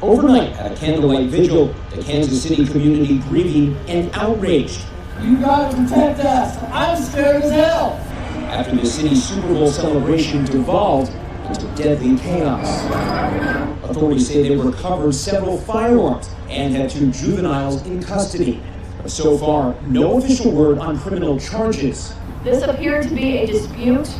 Overnight, at a candlelight vigil, the Kansas City community grieving and outraged. You gotta protect us. I'm scared as hell. After the city's Super Bowl celebration devolved into deadly chaos. Authorities say they recovered several firearms and had 2 juveniles in custody. But so far, no official word on criminal charges. This appeared to be a dispute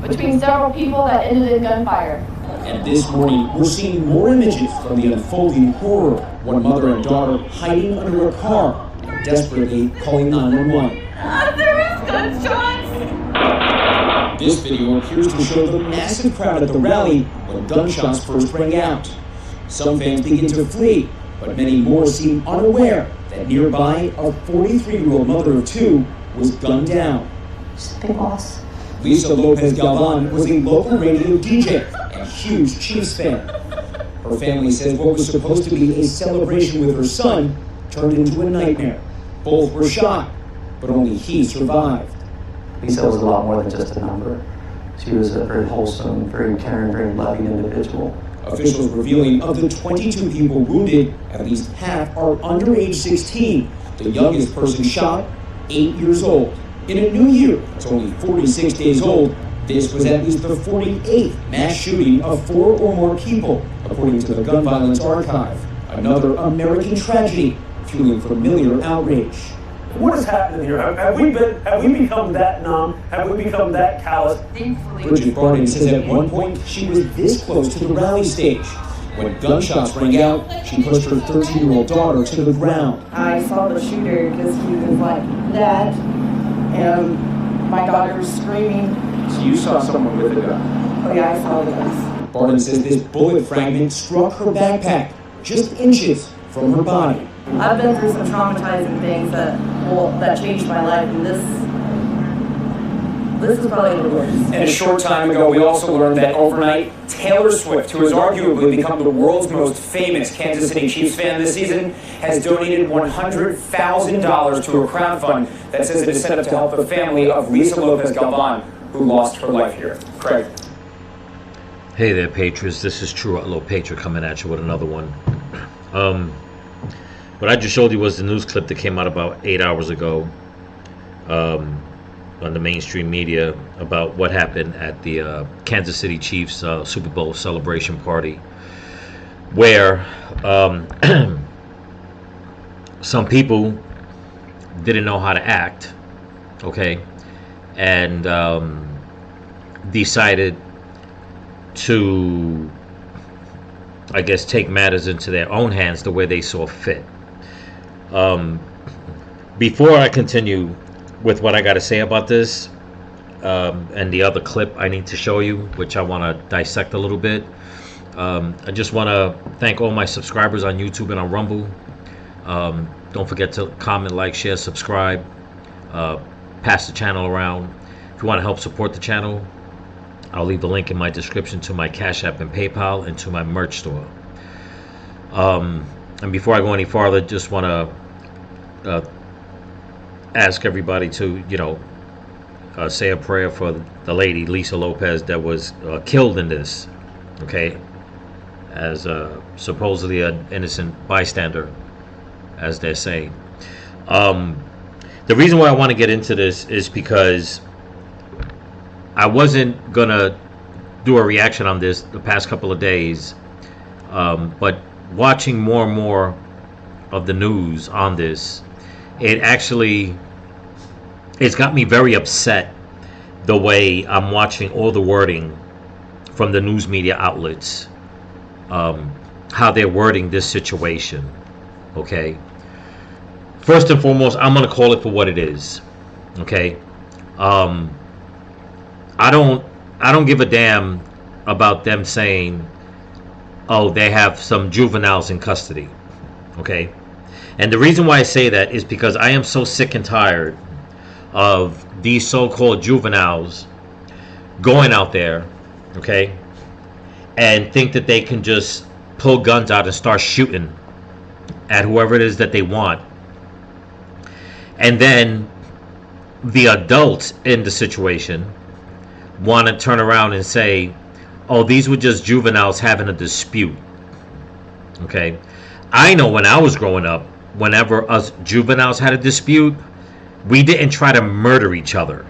between several people that ended in gunfire. And this morning, we're seeing more images from the unfolding horror. One mother and daughter hiding under a car, desperately calling 911. There is gunshots! This video appears to show the massive crowd at the rally when gunshots first rang out. Some fans begin to flee, but many more seem unaware that nearby a 43-year-old mother of 2 was gunned down. She's a big loss. Lisa Lopez Galvan was a local radio DJ and a huge Chiefs fan. Her family says what was supposed to be a celebration with her son turned into a nightmare. Both were shot, but only he survived. Lisa was a lot more than just a number. She was a very wholesome, very caring, very loving individual. Officials revealing of the 22 people wounded, at least half are under age 16. The youngest person shot, 8 years old. In a new year that's only 46 days old, this was at least the 48th mass shooting of 4 or more people, according to the Gun Violence Archive. Another American tragedy, fueling familiar outrage. What is happening here? Have we become that numb? Have we become that callous? Thankfully. Bridget Barton says at one point she was this close to the rally stage. When gunshots rang out, she pushed her 13-year-old daughter to the ground. I saw the shooter because he was like that, and my daughter was screaming. So you saw someone with a gun? Oh yeah, I saw the guns. Barton says this bullet fragment struck her backpack, just inches from her body. I've been through some traumatizing things that changed my life, and this is probably the worst. And a short time ago, we also learned that overnight, Taylor Swift, who has arguably become the world's most famous Kansas City Chiefs fan this season, has donated $100,000 to a crowdfund that says it is set up to help the family of Lisa Lopez Galvan, who lost her life here. Craig. Hey there, Patriots. This is True Outlaw Patriot coming at you with another one. What I just showed you was the news clip that came out about 8 hours ago on the mainstream media about what happened at the Kansas City Chiefs Super Bowl celebration party, where some people didn't know how to act, okay, and decided to, I guess, take matters into their own hands the way they saw fit. Before I continue with what I got to say about this, and the other clip I need to show you, which I want to dissect a little bit, I just want to thank all my subscribers on YouTube and on Rumble. Don't forget to comment, like, share, subscribe, pass the channel around. If you want to help support the channel, I'll leave the link in my description to my Cash App and PayPal and to my merch store. And before I go any farther, just want to ask everybody to, say a prayer for the lady, Lisa Lopez, that was killed in this, okay, as supposedly an innocent bystander, as they're saying. The reason why I want to get into this is because I wasn't going to do a reaction on this the past couple of days, but watching more and more of the news on this, it's got me very upset the way I'm watching all the wording from the news media outlets, how they're wording this situation. Okay, first and foremost, I'm going to call it for what it is. Okay, I don't give a damn about them saying, oh, they have some juveniles in custody. Okay, and the reason why I say that is because I am so sick and tired of these so-called juveniles going out there, okay, and think that they can just pull guns out and start shooting at whoever it is that they want. And then the adults in the situation want to turn around and say, oh, these were just juveniles having a dispute. Okay, I know when I was growing up, whenever us juveniles had a dispute, we didn't try to murder each other.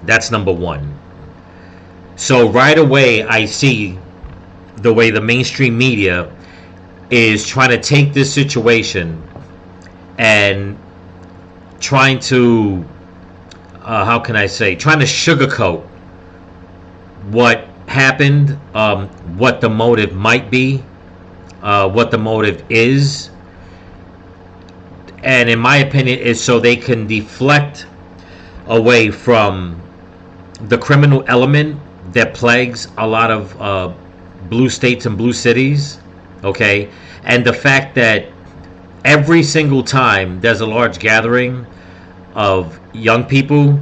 That's number one. So right away, I see the way the mainstream media is trying to take this situation and trying to, how can I say, trying to sugarcoat what happened, what the motive might be, what the motive is. And in my opinion, is so they can deflect away from the criminal element that plagues a lot of blue states and blue cities. Okay, and the fact that every single time there's a large gathering of young people,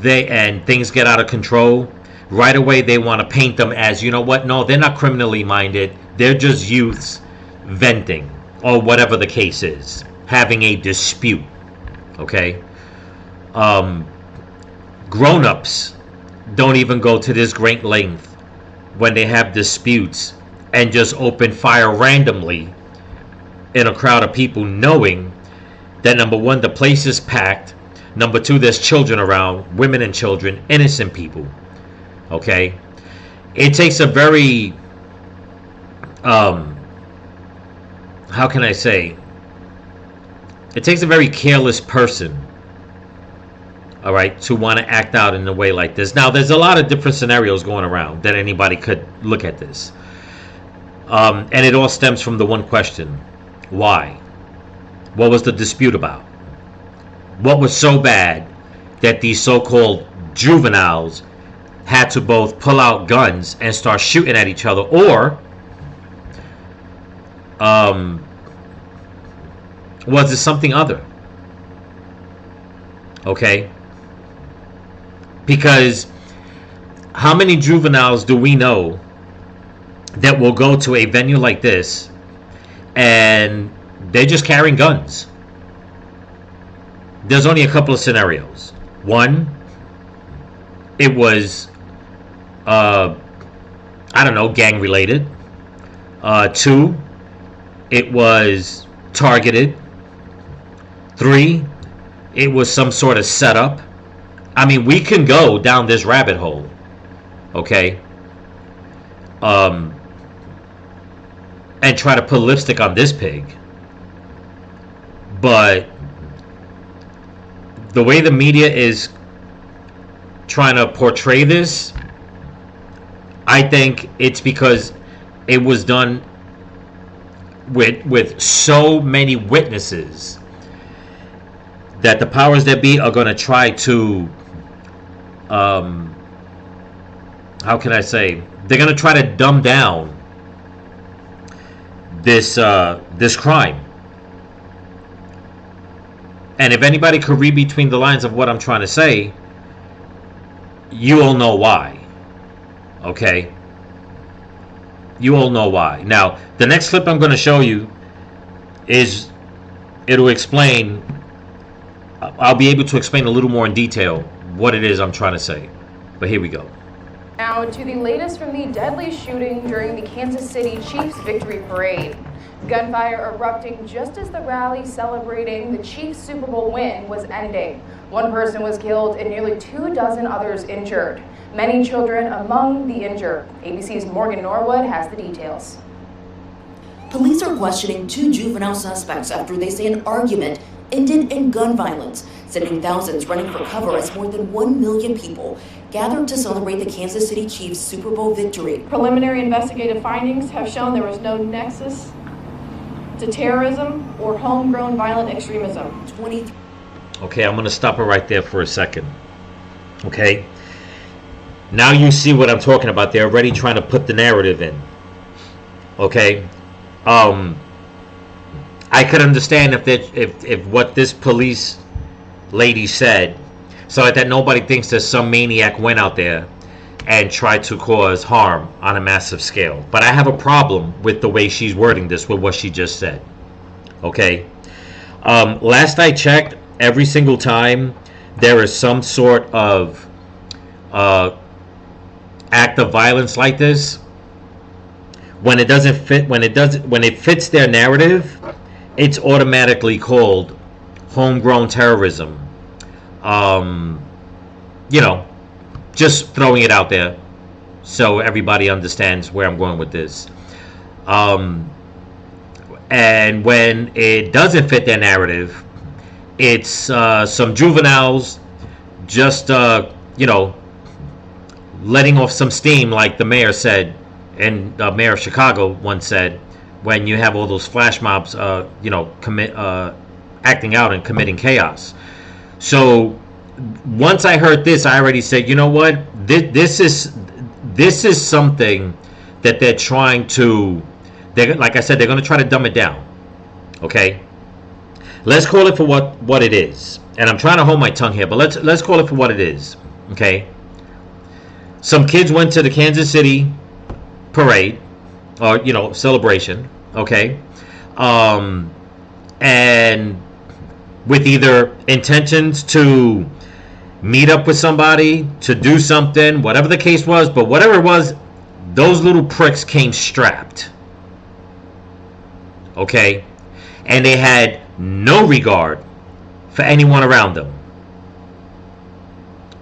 and things get out of control, right away they want to paint them as, you know what, no, they're not criminally minded, they're just youths venting, or whatever the case is, having a dispute. Okay, grown-ups don't even go to this great length when they have disputes and just open fire randomly in a crowd of people, knowing that, number one, the place is packed, number two, there's children around, women and children, innocent people. Okay, it takes a very how can I say, it takes a very careless person, all right, to want to act out in a way like this. Now, there's a lot of different scenarios going around that anybody could look at this, and it all stems from the one question: why? What was the dispute about? What was so bad that these so-called juveniles had to both pull out guns and start shooting at each other? Or was it something other? Okay, because how many juveniles do we know that will go to a venue like this and they're just carrying guns? There's only a couple of scenarios. One, it was I don't know, gang related. Two, it was targeted. Three, it was some sort of setup. I mean, we can go down this rabbit hole. Okay, and try to put lipstick on this pig, but the way the media is trying to portray this, I think it's because it was done with so many witnesses that the powers that be are going to try to, how can I say, they're going to try to dumb down this crime. And if anybody could read between the lines of what I'm trying to say, you all know why. Okay? You all know why. Now, the next clip I'm going to show you it'll explain, I'll be able to explain a little more in detail what it is I'm trying to say. But here we go. Now to the latest from the deadly shooting during the Kansas City Chiefs victory parade. Gunfire erupting just as the rally celebrating the Chiefs' Super Bowl win was ending. One person was killed and nearly 24 others injured. Many children among the injured. ABC's Morgan Norwood has the details. Police are questioning 2 juvenile suspects after they say an argument ended in gun violence, sending thousands running for cover as more than 1 million people gathered to celebrate the Kansas City Chiefs' Super Bowl victory. Preliminary investigative findings have shown there was no nexus to terrorism or homegrown violent extremism. Okay, I'm going to stop it right there for a second. Okay? Now you see what I'm talking about. They're already trying to put the narrative in. Okay? I could understand if what this police lady said, so that nobody thinks that some maniac went out there and tried to cause harm on a massive scale. But I have a problem with the way she's wording this with what she just said. Okay? Last I checked, every single time there is some sort of act of violence like this, when it doesn't fit, when it fits their narrative, it's automatically called homegrown terrorism. You know, just throwing it out there so everybody understands where I'm going with this. And when it doesn't fit their narrative, it's some juveniles just, you know, letting off some steam, like the mayor said, and the mayor of Chicago once said, when you have all those flash mobs, you know, acting out and committing chaos. So once I heard this, I already said, you know what, this is something that they're trying to, like I said, they're going to try to dumb it down. Okay, let's call it for what it is. And I'm trying to hold my tongue here, but let's call it for what it is. Okay, some kids went to the Kansas City parade, or, you know, celebration. Okay, and with either intentions to meet up with somebody, to do something, whatever the case was, but whatever it was, those little pricks came strapped. Okay, and they had no regard for anyone around them.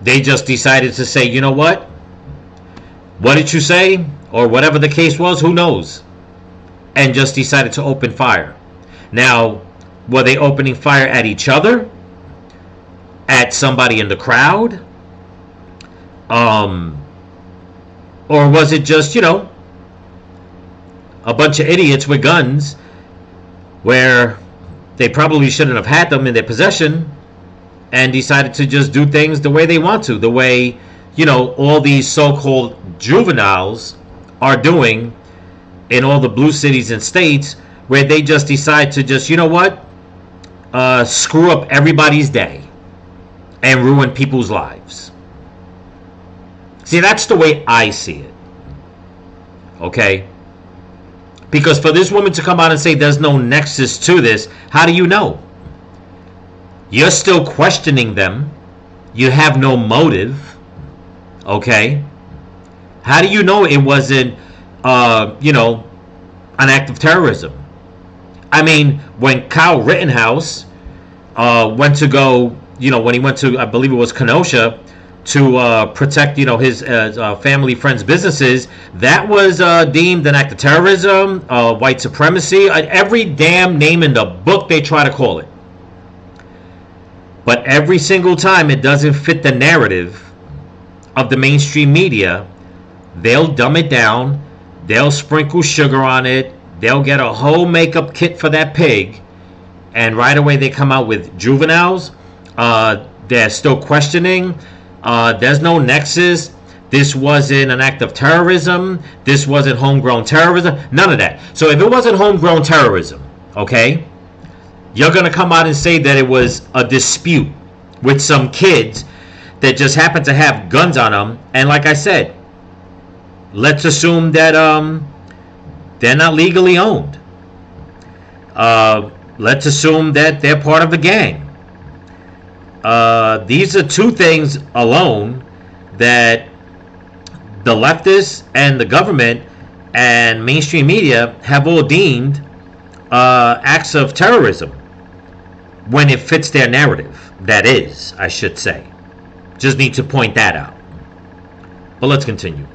They just decided to say, you know what did you say, or whatever the case was, who knows, and just decided to open fire. Now, were they opening fire at each other, at somebody in the crowd, or was it just, you know, a bunch of idiots with guns where they probably shouldn't have had them in their possession, and decided to just do things the way they want to, the way, you know, all these so-called juveniles are doing in all the blue cities and states, where they just decide to just, you know what, screw up everybody's day and ruin people's lives. See, that's the way I see it. Okay? Because for this woman to come out and say there's no nexus to this, how do you know? You're still questioning them. You have no motive. Okay? How do you know it wasn't, you know, an act of terrorism? I mean, when Kyle Rittenhouse went to go, you know, when he went to, I believe it was Kenosha, to protect, you know, his family, friends, businesses, that was deemed an act of terrorism, white supremacy, every damn name in the book they try to call it. But every single time it doesn't fit the narrative of the mainstream media, they'll dumb it down, they'll sprinkle sugar on it, they'll get a whole makeup kit for that pig, and right away they come out with juveniles. They're still questioning. There's no nexus. This wasn't an act of terrorism. This wasn't homegrown terrorism. None of that. So if it wasn't homegrown terrorism, okay, you're going to come out and say that it was a dispute with some kids that just happened to have guns on them. And like I said, let's assume that they're not legally owned. Let's assume that they're part of the gang. These are two things alone that the leftists and the government and mainstream media have all deemed acts of terrorism when it fits their narrative. That is, I should say. Just need to point that out. But let's continue.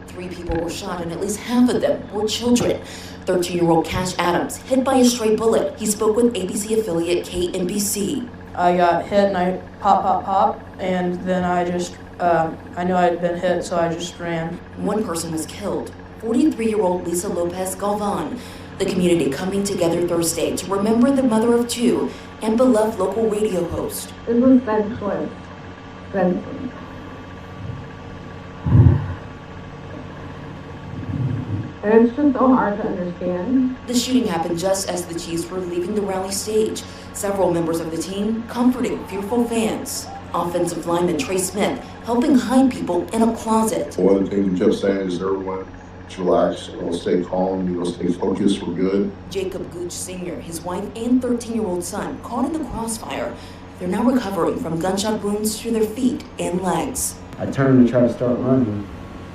3 people were shot and at least half of them were children. 13-year-old Cash Adams hit by a stray bullet. He spoke with ABC affiliate KNBC. I got hit and I pop, and then I just, I knew I had been hit, so I just ran. One person was killed, 43-year-old Lisa Lopez Galvan. The community coming together Thursday to remember the mother of 2 and beloved local radio host. It was bad choice. And it's just so hard to understand. The shooting happened just as the Chiefs were leaving the rally stage. Several members of the team comforting fearful fans. Offensive lineman Trey Smith helping hide people in a closet. One of the things we kept saying is everyone just relax, stay calm, stay focused, we're good. Jacob Gooch Sr., his wife and 13-year-old son caught in the crossfire. They're now recovering from gunshot wounds to their feet and legs. I turned to try to start running,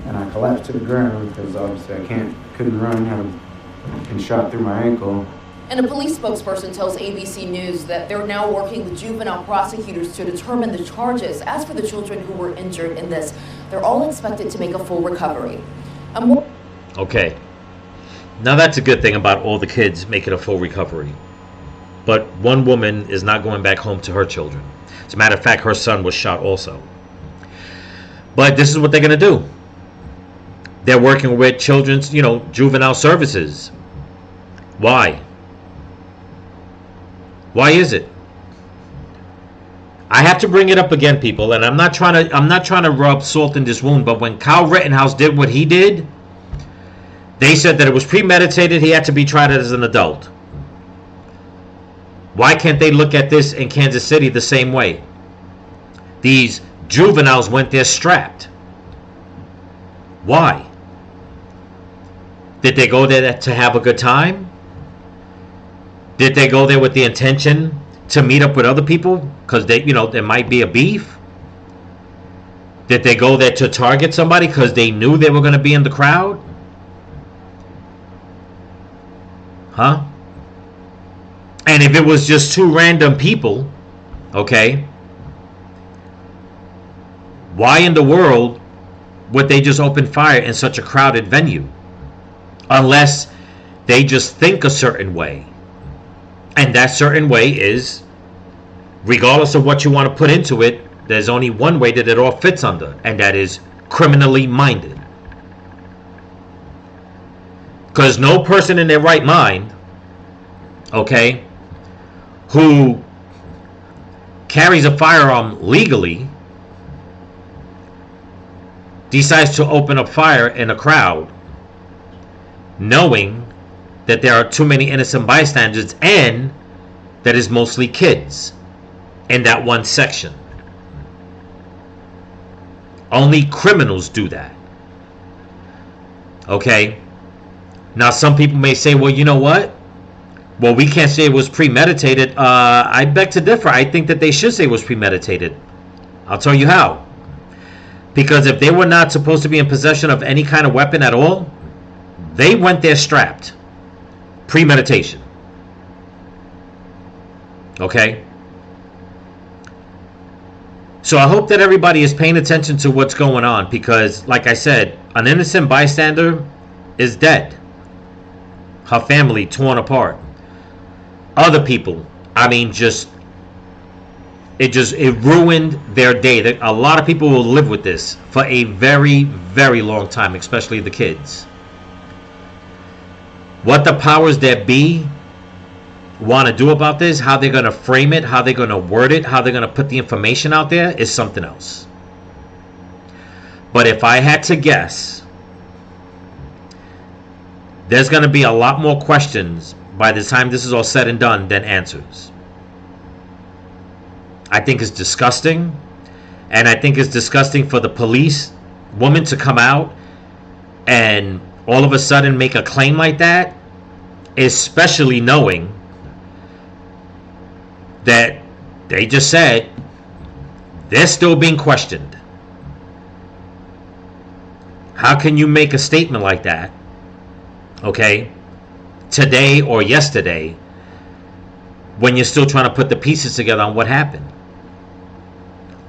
and I collapsed to the ground because obviously I couldn't run, had been shot through my ankle. And a police spokesperson tells ABC News that they're now working with juvenile prosecutors to determine the charges. As for the children who were injured in this, they're all expected to make a full recovery. Okay. Now that's a good thing about all the kids making a full recovery. But one woman is not going back home to her children. As a matter of fact, her son was shot also. But this is what they're going to do. They're working with children's, juvenile services. Why? Why is it? I have to bring it up again, people, and I'm not trying to rub salt in this wound, but when Kyle Rittenhouse did what he did, they said that it was premeditated, he had to be tried as an adult. Why can't they look at this in Kansas City the same way? These juveniles went there strapped. Why? Did they go there to have a good time? Did they go there with the intention to meet up with other people? Because there might be a beef? Did they go there to target somebody because they knew they were going to be in the crowd? Huh? And if it was just two random people, okay, why in the world would they just open fire in such a crowded venue? Unless they just think a certain way. And that certain way is, regardless of what you want to put into it, there's only one way that it all fits under, and that is criminally minded. Because no person in their right mind, okay, who carries a firearm legally decides to open up fire in a crowd knowing that there are too many innocent bystanders and that is mostly kids in that one section. Only criminals do that. Okay? Now some people may say, well, you know what? Well, we can't say it was premeditated. I beg to differ. I think that they should say it was premeditated. I'll tell you how. Because if they were not supposed to be in possession of any kind of weapon at all, they went there strapped. Premeditation. Okay? So I hope that everybody is paying attention to what's going on, because, like I said, an innocent bystander is dead. Her family torn apart. Other people, it ruined their day. A lot of people will live with this for a very, very long time, especially the kids. What the powers that be want to do about this, how they're going to frame it, how they're going to word it, how they're going to put the information out there is something else. But if I had to guess, there's going to be a lot more questions by the time this is all said and done than answers. I think it's disgusting. And I think it's disgusting for the police woman to come out and all of a sudden make a claim like that, especially knowing that they just said they're still being questioned. How can you make a statement like that, okay, today or yesterday, when you're still trying to put the pieces together on what happened?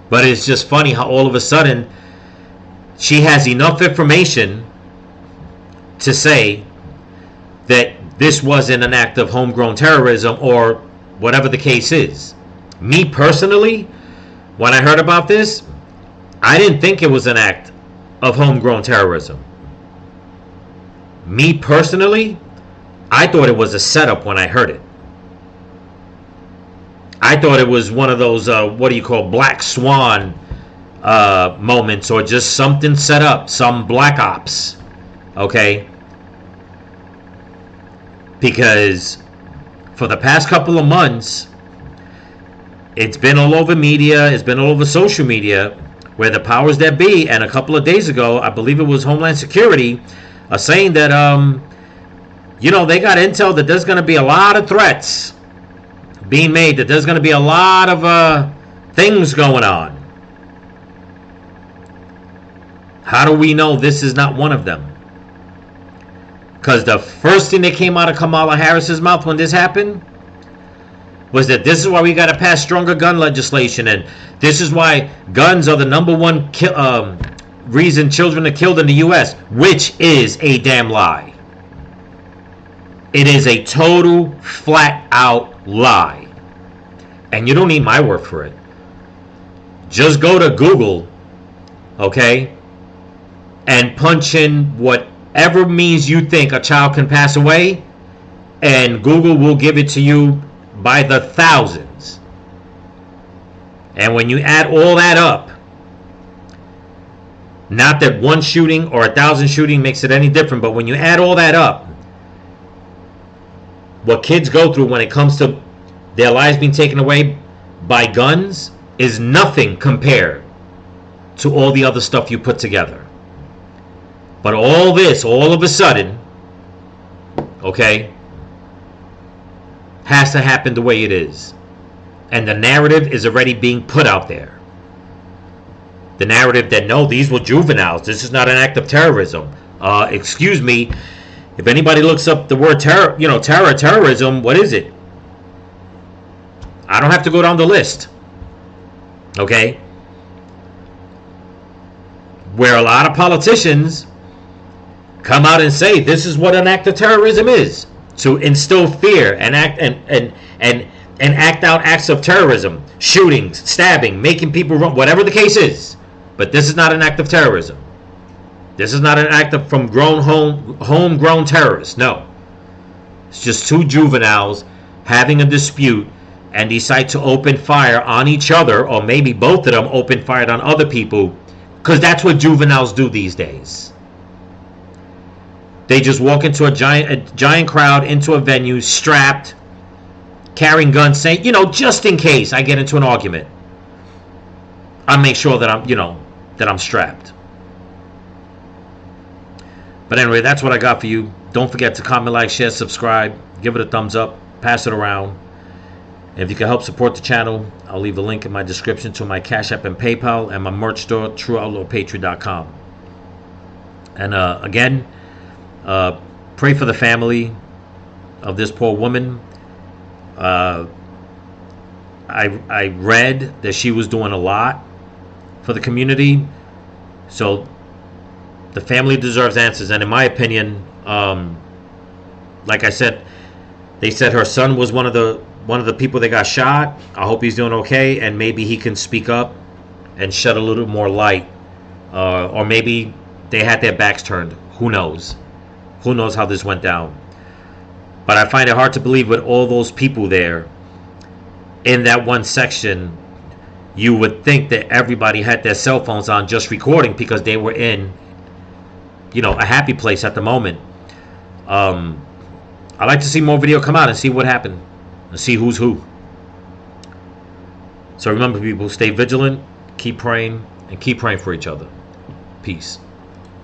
But it's just funny how all of a sudden she has enough information to say that this wasn't an act of homegrown terrorism or whatever the case is. Me personally, when I heard about this, I didn't think it was an act of homegrown terrorism. Me personally, I thought it was a setup when I heard it. I thought it was one of those, black swan moments, or just something set up, some black ops, okay? Because for the past couple of months, it's been all over media, it's been all over social media, where the powers that be, and a couple of days ago, I believe it was Homeland Security, are saying that, they got intel that there's going to be a lot of threats being made, that there's going to be a lot of things going on. How do we know this is not one of them? Because the first thing that came out of Kamala Harris's mouth when this happened was that this is why we got to pass stronger gun legislation, and this is why guns are the number one reason children are killed in the U.S., which is a damn lie. It is a total, flat-out lie. And you don't need my word for it. Just go to Google, okay, and punch in whatever means you think a child can pass away, and Google will give it to you by the thousands. And when you add all that up, not that one shooting or 1,000 shooting makes it any different, but when you add all that up, what kids go through when it comes to their lives being taken away by guns is nothing compared to all the other stuff you put together. But all this, all of a sudden, okay, has to happen the way it is. And the narrative is already being put out there. The narrative that, no, these were juveniles. This is not an act of terrorism. Excuse me, if anybody looks up the word terrorism, what is it? I don't have to go down the list. Okay? Where a lot of politicians come out and say this is what an act of terrorism is. To instill fear and act out acts of terrorism, shootings, stabbing, making people run, whatever the case is. But this is not an act of terrorism. This is not an act of homegrown terrorists. No. It's just two juveniles having a dispute and decide to open fire on each other, or maybe both of them open fire on other people, because that's what juveniles do these days. They just walk into a giant crowd, into a venue, strapped, carrying guns, saying, just in case I get into an argument, I'll make sure that I'm strapped. But anyway, that's what I got for you. Don't forget to comment, like, share, subscribe, give it a thumbs up, pass it around. If you can help support the channel, I'll leave a link in my description to my Cash App and PayPal and my merch store, TrueOutlawPatriot.com. And again, pray for the family of this poor woman. I read that she was doing a lot for the community, so the family deserves answers. And in my opinion, like I said, they said her son was one of the people that got shot. I hope he's doing okay, and maybe he can speak up and shed a little more light, or maybe they had their backs turned. Who knows? Who knows how this went down? But I find it hard to believe with all those people there in that one section, you would think that everybody had their cell phones on just recording because they were in, a happy place at the moment. I'd like to see more video come out and see what happened and see who's who. So remember, people, stay vigilant, keep praying, and keep praying for each other. Peace.